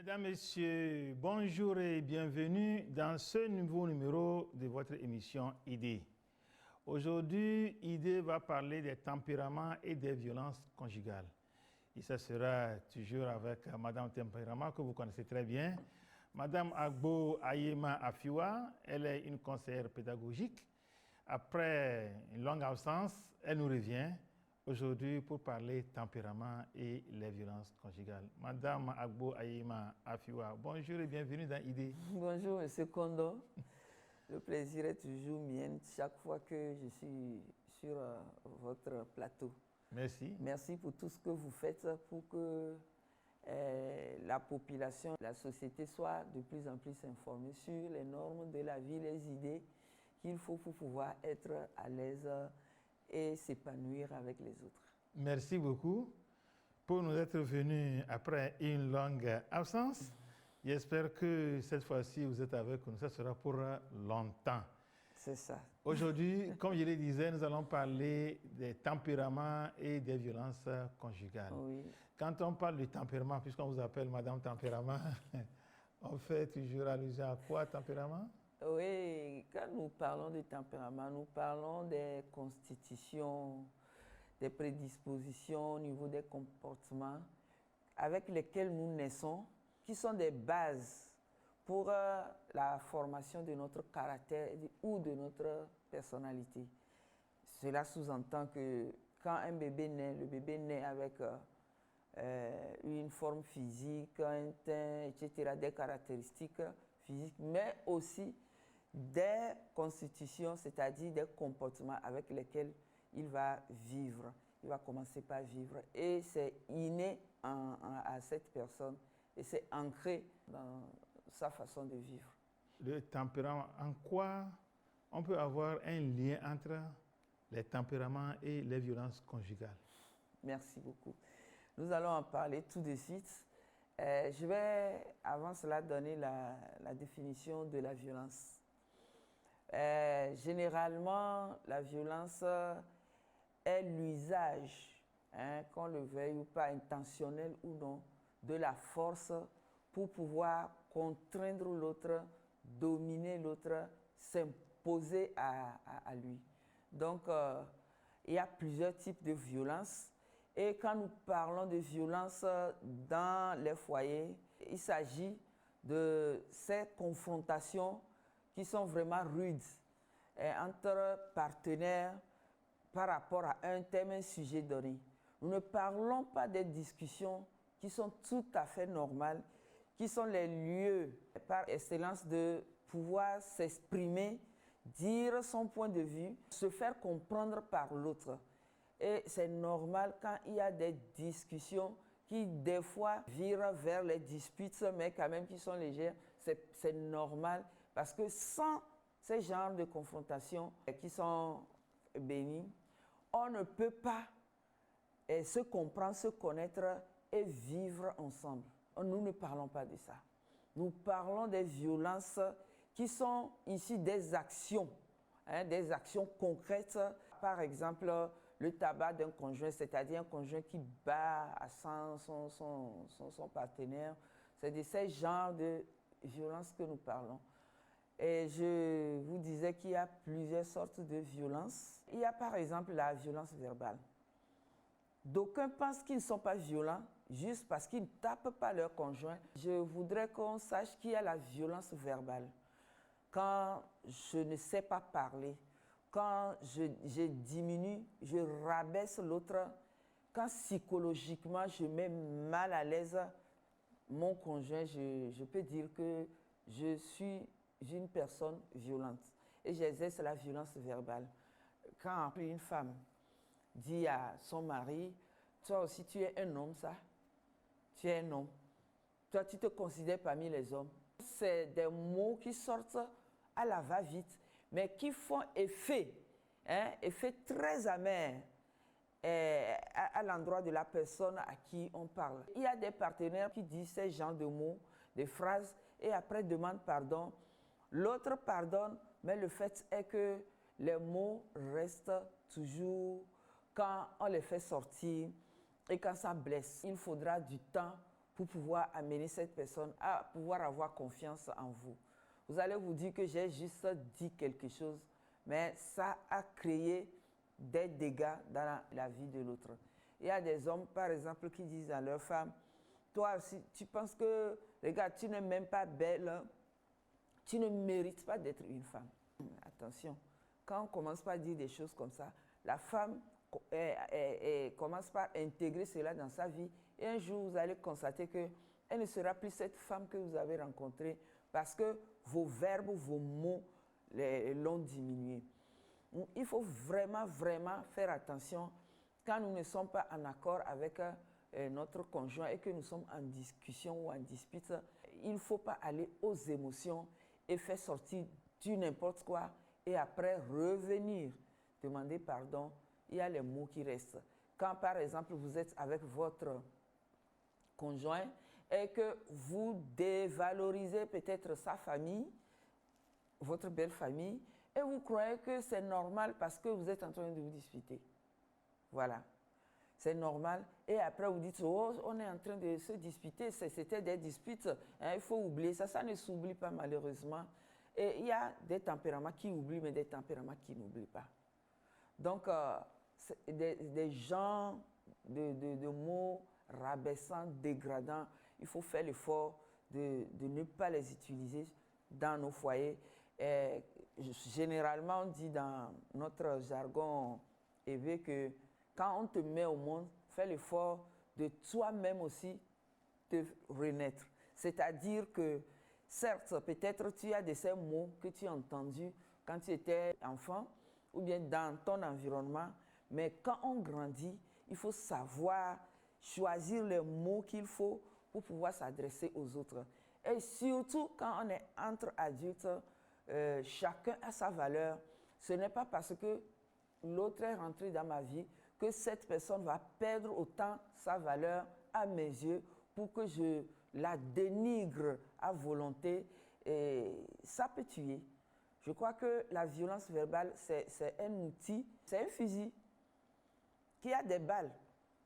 Mesdames, Messieurs, bonjour et bienvenue dans ce nouveau numéro de votre émission Idée. Aujourd'hui, Idée va parler des tempéraments et des violences conjugales. Et ça sera toujours avec Madame Tempérament, que vous connaissez très bien. Madame Agbo Ayema Afiwa, elle est une conseillère pédagogique. Après une longue absence, elle nous revient aujourd'hui pour parler tempérament et les violences conjugales. Madame Agbo Ayema Afiwa, bonjour et bienvenue dans Idée. Bonjour, Monsieur Kondo. Le plaisir est toujours mien chaque fois que je suis sur votre plateau. Merci. Merci pour tout ce que vous faites pour que la population, la société soit de plus en plus informée sur les normes de la vie, les idées qu'il faut pour pouvoir être à l'aise et s'épanouir avec les autres. Merci beaucoup pour nous être venus après une longue absence. J'espère que cette fois-ci, vous êtes avec nous. Ça sera pour longtemps. C'est ça. Aujourd'hui, comme je le disais, nous allons parler des tempéraments et des violences conjugales. Oui. Quand on parle du tempérament, puisqu'on vous appelle Madame Tempérament, on fait toujours allusion à quoi, tempérament? Oui, quand nous parlons de tempérament, nous parlons des constitutions, des prédispositions au niveau des comportements avec lesquels nous naissons, qui sont des bases pour la formation de notre caractère ou de notre personnalité. Cela sous-entend que quand un bébé naît, le bébé naît avec une forme physique, un teint, etc., des caractéristiques physiques, mais aussi des constitutions, c'est-à-dire des comportements avec lesquels il va vivre. Il va commencer par vivre et c'est inné à cette personne et c'est ancré dans sa façon de vivre. Le tempérament, en quoi on peut avoir un lien entre les tempéraments et les violences conjugales? Merci beaucoup. Nous allons en parler tout de suite. Je vais avant cela donner la définition de la violence. Généralement, la violence est l'usage, qu'on le veuille ou pas, intentionnel ou non, de la force pour pouvoir contraindre l'autre, dominer l'autre, s'imposer à lui. Donc, il y a plusieurs types de violences. Et quand nous parlons de violence dans les foyers, il s'agit de ces confrontations qui sont vraiment rudes entre partenaires par rapport à un thème, un sujet donné. Nous ne parlons pas des discussions qui sont tout à fait normales, qui sont les lieux par excellence de pouvoir s'exprimer, dire son point de vue, se faire comprendre par l'autre. Et c'est normal quand il y a des discussions qui des fois virent vers les disputes, mais quand même qui sont légères, c'est normal. Parce que sans ces genres de confrontations qui sont bénis, on ne peut pas se comprendre, se connaître et vivre ensemble. Nous ne parlons pas de ça. Nous parlons des violences qui sont ici des actions concrètes. Par exemple, le tabac d'un conjoint, c'est-à-dire un conjoint qui bat à sang son partenaire. C'est de ces genres de violences que nous parlons. Et je vous disais qu'il y a plusieurs sortes de violences. Il y a par exemple la violence verbale. D'aucuns pensent qu'ils ne sont pas violents juste parce qu'ils ne tapent pas leur conjoint. Je voudrais qu'on sache qu'il y a la violence verbale. Quand je ne sais pas parler, quand je diminue, je rabaisse l'autre, quand psychologiquement je mets mal à l'aise mon conjoint, je peux dire que je suis une personne violente et j'exerce la violence verbale. Quand une femme dit à son mari, toi aussi tu es un homme, ça, tu es un homme, toi tu te considères parmi les hommes. C'est des mots qui sortent à la va-vite, mais qui font effet très amer à l'endroit de la personne à qui on parle. Il y a des partenaires qui disent ces genres de mots, des phrases, et après demandent pardon. L'autre pardonne, mais le fait est que les mots restent toujours quand on les fait sortir et quand ça blesse. Il faudra du temps pour pouvoir amener cette personne à pouvoir avoir confiance en vous. Vous allez vous dire que j'ai juste dit quelque chose, mais ça a créé des dégâts dans la vie de l'autre. Il y a des hommes, par exemple, qui disent à leur femme, toi aussi, tu penses que, regarde, tu n'es même pas belle, tu ne mérites pas d'être une femme. Attention, quand on commence par dire des choses comme ça, la femme commence par intégrer cela dans sa vie et un jour, vous allez constater qu'elle ne sera plus cette femme que vous avez rencontrée parce que vos verbes, vos mots l'ont diminué. Il faut vraiment, vraiment faire attention quand nous ne sommes pas en accord avec notre conjoint et que nous sommes en discussion ou en dispute. Il ne faut pas aller aux émotions et faire sortir du n'importe quoi et après revenir demander pardon. Il y a les mots qui restent. Quand par exemple vous êtes avec votre conjoint et que vous dévalorisez peut-être sa famille, votre belle famille, et vous croyez que c'est normal parce que vous êtes en train de vous disputer. Voilà. C'est normal. Et après, vous dites, oh, on est en train de se disputer, c'était des disputes, hein, il faut oublier ça. Ça ne s'oublie pas malheureusement. Et il y a des tempéraments qui oublient, mais des tempéraments qui n'oublient pas. Donc, des genres de mots rabaissants, dégradants, il faut faire l'effort de ne pas les utiliser dans nos foyers. Et généralement, on dit dans notre jargon élevé que quand on te met au monde, fais l'effort de toi-même aussi te renaître. C'est-à-dire que, certes, peut-être tu as de ces mots que tu as entendus quand tu étais enfant ou bien dans ton environnement, mais quand on grandit, il faut savoir choisir les mots qu'il faut pour pouvoir s'adresser aux autres. Et surtout, quand on est entre adultes, chacun a sa valeur. Ce n'est pas parce que l'autre est rentré dans ma vie que cette personne va perdre autant sa valeur à mes yeux pour que je la dénigre à volonté. Et ça peut tuer. Je crois que la violence verbale, c'est un outil, c'est un fusil qui a des balles,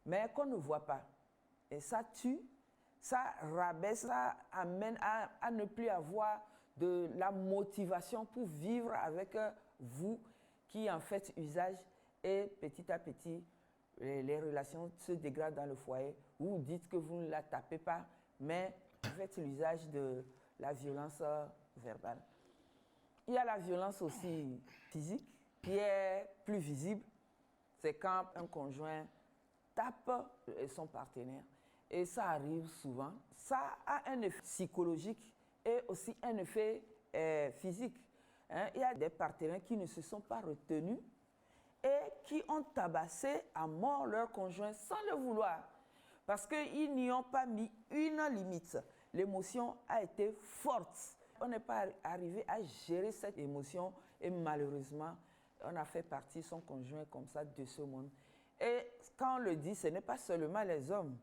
mais qu'on ne voit pas. Et ça tue, ça rabaisse, ça amène à ne plus avoir de la motivation pour vivre avec vous qui en faites usage et petit à petit, les relations se dégradent dans le foyer. Vous dites que vous ne la tapez pas, mais vous faites l'usage de la violence verbale. Il y a la violence aussi physique qui est plus visible. C'est quand un conjoint tape son partenaire. Et ça arrive souvent. Ça a un effet psychologique et aussi un effet physique. Hein? Il y a des partenaires qui ne se sont pas retenus et qui ont tabassé à mort leur conjoint sans le vouloir. Parce qu'ils n'y ont pas mis une limite. L'émotion a été forte. On n'est pas arrivé à gérer cette émotion et malheureusement, on a fait partie son conjoint comme ça de ce monde. Et quand on le dit, ce n'est pas seulement les hommes.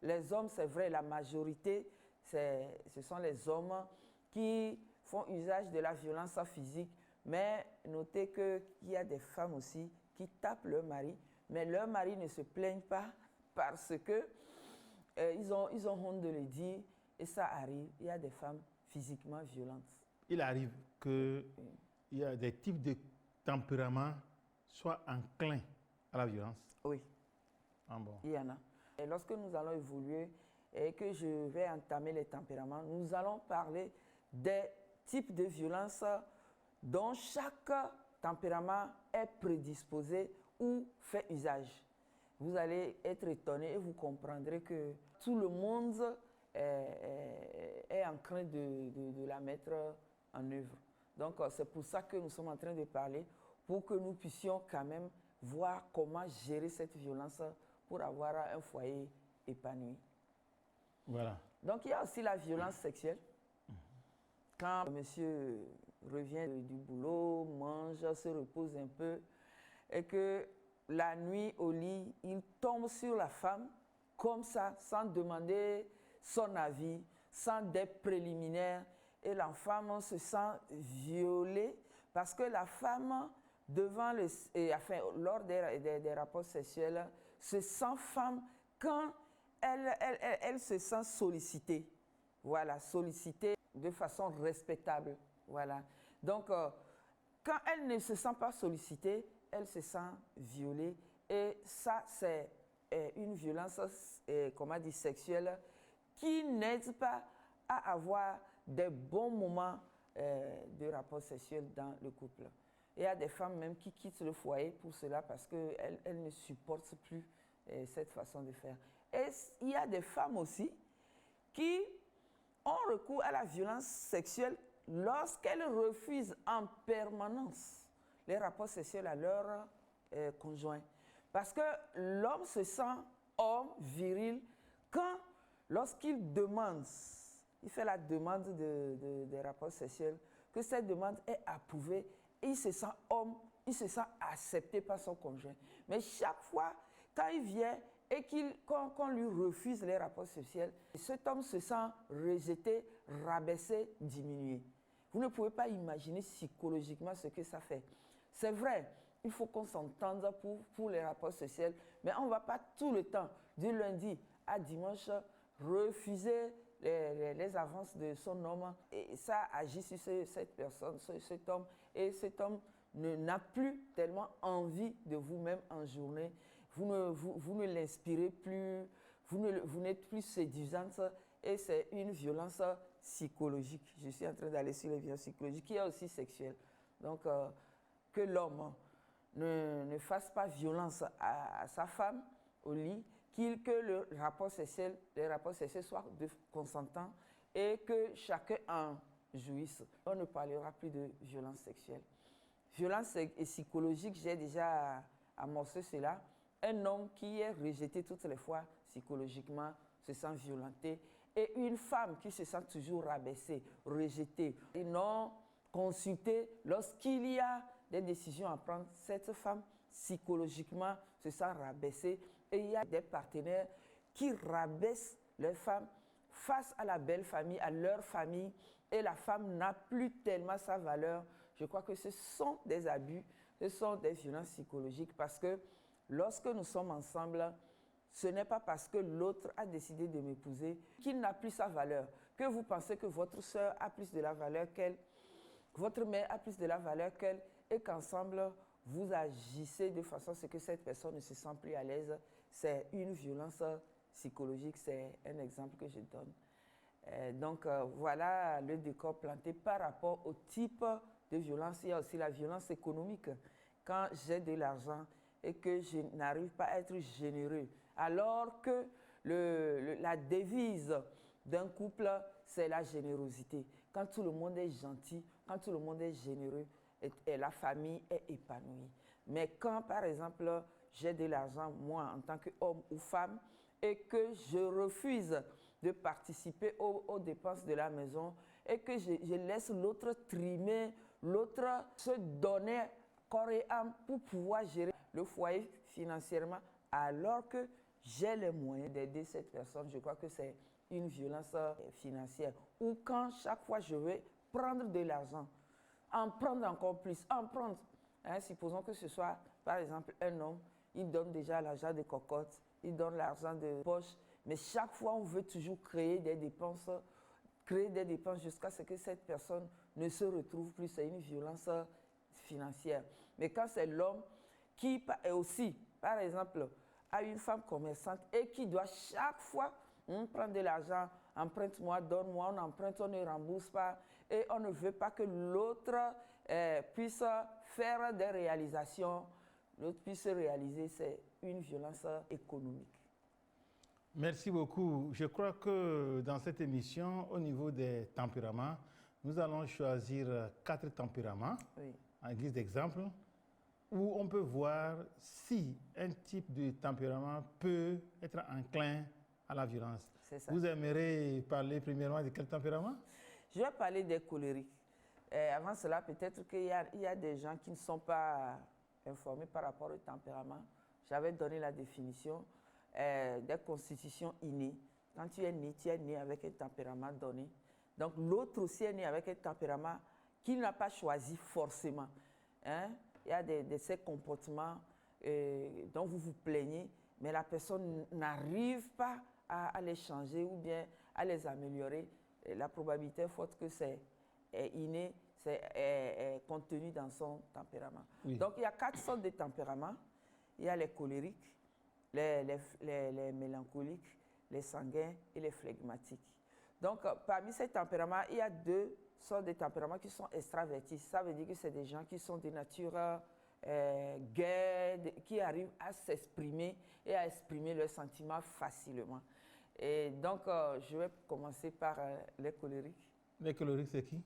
Les hommes, c'est vrai, la majorité, ce sont les hommes qui font usage de la violence physique. Mais notez qu'il y a des femmes aussi qui tapent leur mari, mais leur mari ne se plaignent pas parce que ils ont honte de le dire et ça arrive. Il y a des femmes physiquement violentes. Il arrive qu'il y a des types de tempéraments soient enclins à la violence. Oui. Ah bon. Il y en a. Et lorsque nous allons évoluer et que je vais entamer les tempéraments, nous allons parler des types de violence dont chaque tempérament est prédisposé ou fait usage. Vous allez être étonné et vous comprendrez que tout le monde est en train de la mettre en œuvre. Donc, c'est pour ça que nous sommes en train de parler, pour que nous puissions quand même voir comment gérer cette violence pour avoir un foyer épanoui. Voilà. Donc, il y a aussi la violence sexuelle. Quand monsieur revient du boulot, mange, se repose un peu, et que la nuit au lit, il tombe sur la femme, comme ça, sans demander son avis, sans des préliminaires, et la femme se sent violée parce que la femme, lors des rapports sexuels, se sent femme quand elle se sent sollicitée. Voilà, sollicitée de façon respectable. Voilà. Donc, quand elle ne se sent pas sollicitée, elle se sent violée. Et ça, c'est une violence, comment dire, sexuelle qui n'aide pas à avoir des bons moments de rapport sexuel dans le couple. Il y a des femmes même qui quittent le foyer pour cela parce qu'elles ne supportent plus cette façon de faire. Et il y a des femmes aussi qui ont recours à la violence sexuelle lorsqu'elles refusent en permanence les rapports sexuels à leur conjoint. Parce que l'homme se sent homme, viril, quand, lorsqu'il demande, il fait la demande des rapports sexuels, que cette demande est approuvée, et il se sent homme, il se sent accepté par son conjoint. Mais chaque fois, quand il vient et qu'on lui refuse les rapports sexuels, cet homme se sent rejeté, rabaissé, diminué. Vous ne pouvez pas imaginer psychologiquement ce que ça fait. C'est vrai, il faut qu'on s'entende pour les rapports sexuels, mais on ne va pas tout le temps, du lundi à dimanche, refuser les avances de son homme. Et ça agit sur cette personne, sur cet homme. Et cet homme n'a plus tellement envie de vous-même en journée. Vous ne l'inspirez plus, vous n'êtes plus séduisante. Et c'est une violence psychologique. Je suis en train d'aller sur les violences psychologiques, qui est aussi sexuelle. Donc, que l'homme ne fasse pas violence à sa femme au lit, que les rapports sexuels soient consentants et que chacun en jouisse. On ne parlera plus de violence sexuelle. Violence psychologique, j'ai déjà amorcé cela. Un homme qui est rejeté toutes les fois psychologiquement se sent violenté. Et une femme qui se sent toujours rabaissée, rejetée, et non consultée lorsqu'il y a des décisions à prendre, cette femme psychologiquement se sent rabaissée. Et il y a des partenaires qui rabaissent les femmes face à la belle famille, à leur famille, et la femme n'a plus tellement sa valeur. Je crois que ce sont des abus, ce sont des violences psychologiques, parce que lorsque nous sommes ensemble, ce n'est pas parce que l'autre a décidé de m'épouser qu'il n'a plus sa valeur, que vous pensez que votre soeur a plus de la valeur qu'elle, votre mère a plus de la valeur qu'elle, et qu'ensemble, vous agissez de façon à ce que cette personne ne se sent plus à l'aise. C'est une violence psychologique, c'est un exemple que je donne. Donc, voilà le décor planté par rapport au type de violence. Il y a aussi la violence économique. Quand j'ai de l'argent et que je n'arrive pas à être généreux, alors que la devise d'un couple, c'est la générosité. Quand tout le monde est gentil, quand tout le monde est généreux, et la famille est épanouie. Mais quand, par exemple, j'ai de l'argent, moi, en tant qu'homme ou femme, et que je refuse de participer aux dépenses de la maison, et que je laisse l'autre trimer, l'autre se donner corps et âme pour pouvoir gérer le foyer financièrement, alors que j'ai les moyens d'aider cette personne, je crois que c'est une violence financière. Ou quand chaque fois je vais prendre de l'argent, en prendre encore plus, en prendre. Supposons que ce soit, par exemple, un homme, il donne déjà l'argent de cocotte, il donne l'argent de poche, mais chaque fois, on veut toujours créer des dépenses jusqu'à ce que cette personne ne se retrouve plus. C'est une violence financière. Mais quand c'est l'homme qui est aussi, par exemple, a une femme commerçante et qui doit chaque fois prendre de l'argent, emprunte-moi, donne-moi, on emprunte, on ne rembourse pas, et on ne veut pas que l'autre puisse faire des réalisations, l'autre puisse réaliser, c'est une violence économique. Merci beaucoup. Je crois que dans cette émission, au niveau des tempéraments, nous allons choisir 4 tempéraments, oui, en guise d'exemple, où on peut voir si un type de tempérament peut être enclin à la violence. C'est ça. Vous aimeriez parler premièrement de quel tempérament? Je vais parler des colériques. Avant cela, peut-être qu'il y a des gens qui ne sont pas informés par rapport au tempérament. J'avais donné la définition des constitutions innées. Quand tu es né avec un tempérament donné. Donc l'autre aussi est né avec un tempérament qu'il n'a pas choisi forcément. Il y a ces comportements dont vous vous plaignez, mais la personne n'arrive pas à les changer ou bien à les améliorer, la probabilité est forte que c'est inné, c'est contenu dans son tempérament. Oui. Donc, il y a 4 sortes de tempéraments. Il y a les colériques, les mélancoliques, les sanguins et les flegmatiques. Donc, parmi ces tempéraments, il y a 2 sortes de tempéraments qui sont extravertis. Ça veut dire que c'est des gens qui sont de nature gaie, qui arrivent à s'exprimer et à exprimer leurs sentiments facilement. Et donc, je vais commencer par les colériques. Les colériques, c'est qui?